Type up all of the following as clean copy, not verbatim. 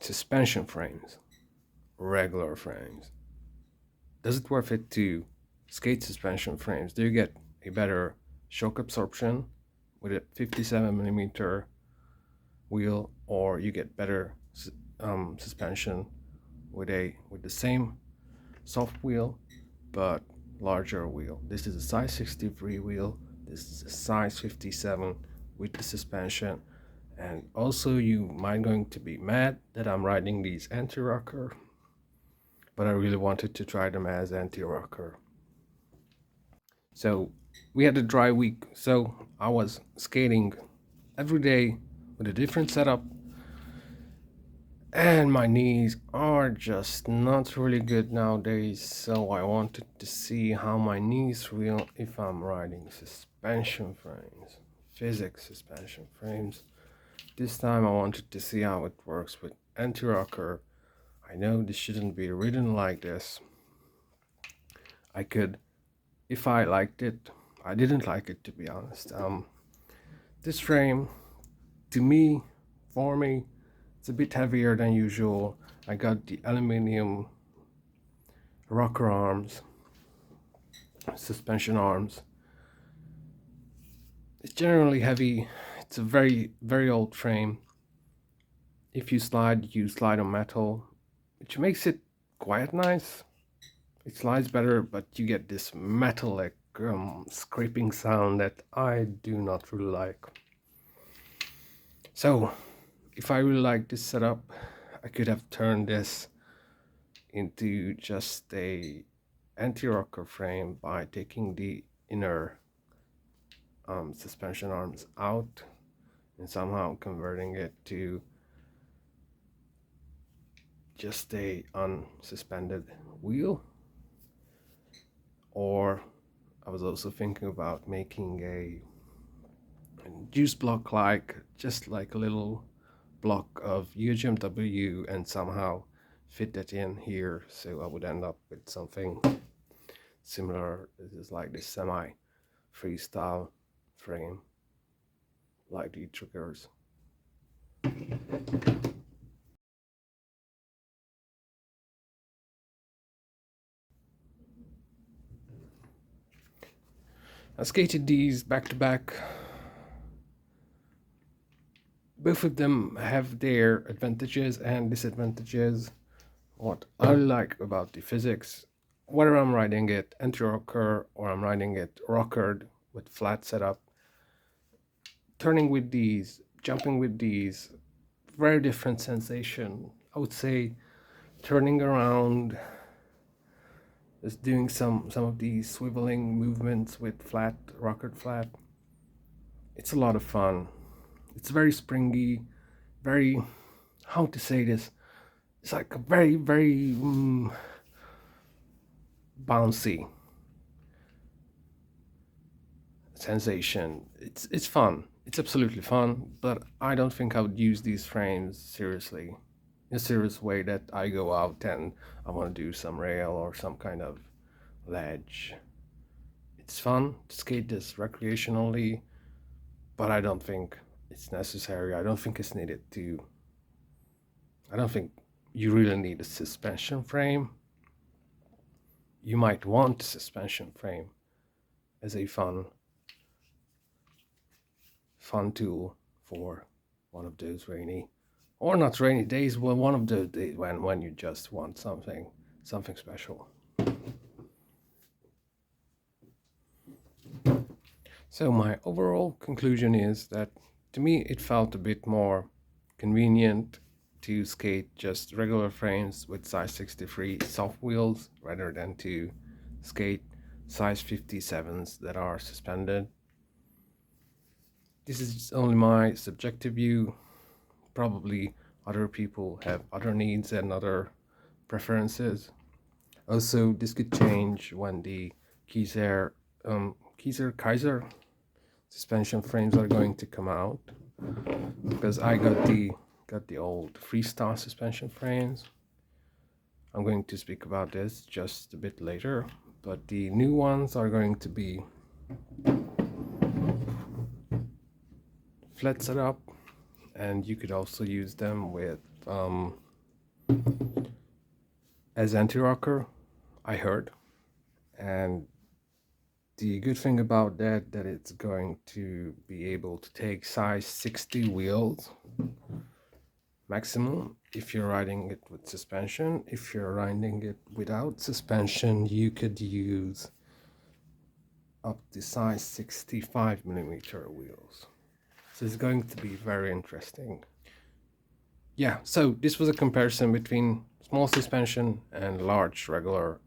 suspension frames, regular frames. Does it worth it to skate suspension frames? Do you get a better shock absorption with a 57mm wheel, or you get better suspension with the same soft wheel but larger wheel? This is a size 63 wheel. This is a size 57 with the suspension. And also, you might going to be mad that I'm riding these anti-rocker, but I really wanted to try them as anti-rocker. So we had a dry week, so I was skating every day with a different setup, and my knees are just not really good nowadays. So I wanted to see how my knees feel if I'm riding suspension frames, physics suspension frames. This time I wanted to see how it works with anti-rocker. I know this shouldn't be ridden like this. I could, if I liked it. I didn't like it, to be honest. This frame, to me, for me, it's a bit heavier than usual. I got the aluminum rocker arms, suspension arms. It's generally heavy. It's a very, very old frame. If you slide on metal, which makes it quite nice. It slides better, but you get this metallic scraping sound that I do not really like. So, if I really like this setup, I could have turned this into just a anti-rocker frame by taking the inner suspension arms out and somehow converting it to just a unsuspended wheel. Or I was also thinking about making a juice block, just like a little block of UGMW, and somehow fit that in here, so I would end up with something similar. This is like this semi freestyle frame, like the triggers. I skated these back to back. Both of them have their advantages and disadvantages. What I like about the physics, whether I'm riding it anti-rocker or I'm riding it rockered with flat setup, turning with these, jumping with these, very different sensation. I would say turning around, just doing some of these swiveling movements with flat, rockered flat. It's a lot of fun. It's very springy, very, how to say this? It's like a very, very bouncy sensation. It's fun. It's absolutely fun, but I don't think I would use these frames seriously, in a serious way that I go out and I want to do some rail or some kind of ledge. It's fun to skate this recreationally, but I don't think it's necessary. I don't think it's needed to. I don't think you really need a suspension frame. You might want a suspension frame as a fun tool for one of those rainy, or not rainy days, well, one of those days when you just want something special. So my overall conclusion is that to me it felt a bit more convenient to skate just regular frames with size 63 soft wheels rather than to skate size 57s that are suspended. This is only my subjective view. Probably other people have other needs and other preferences. Also, this could change when the Kaiser suspension frames are going to come out, because I got the old freestyle suspension frames. I'm going to speak about this just a bit later, but the new ones are going to be flat setup, and you could also use them with as anti-rocker, I heard. And the good thing about that it's going to be able to take size 60 wheels maximum if you're riding it with suspension. If you're riding it without suspension, you could use up to size 65 millimeter wheels. So it's going to be very interesting. Yeah, so this was a comparison between small suspension and large regular.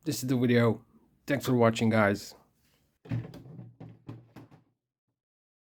This is the video. Thanks for watching, guys.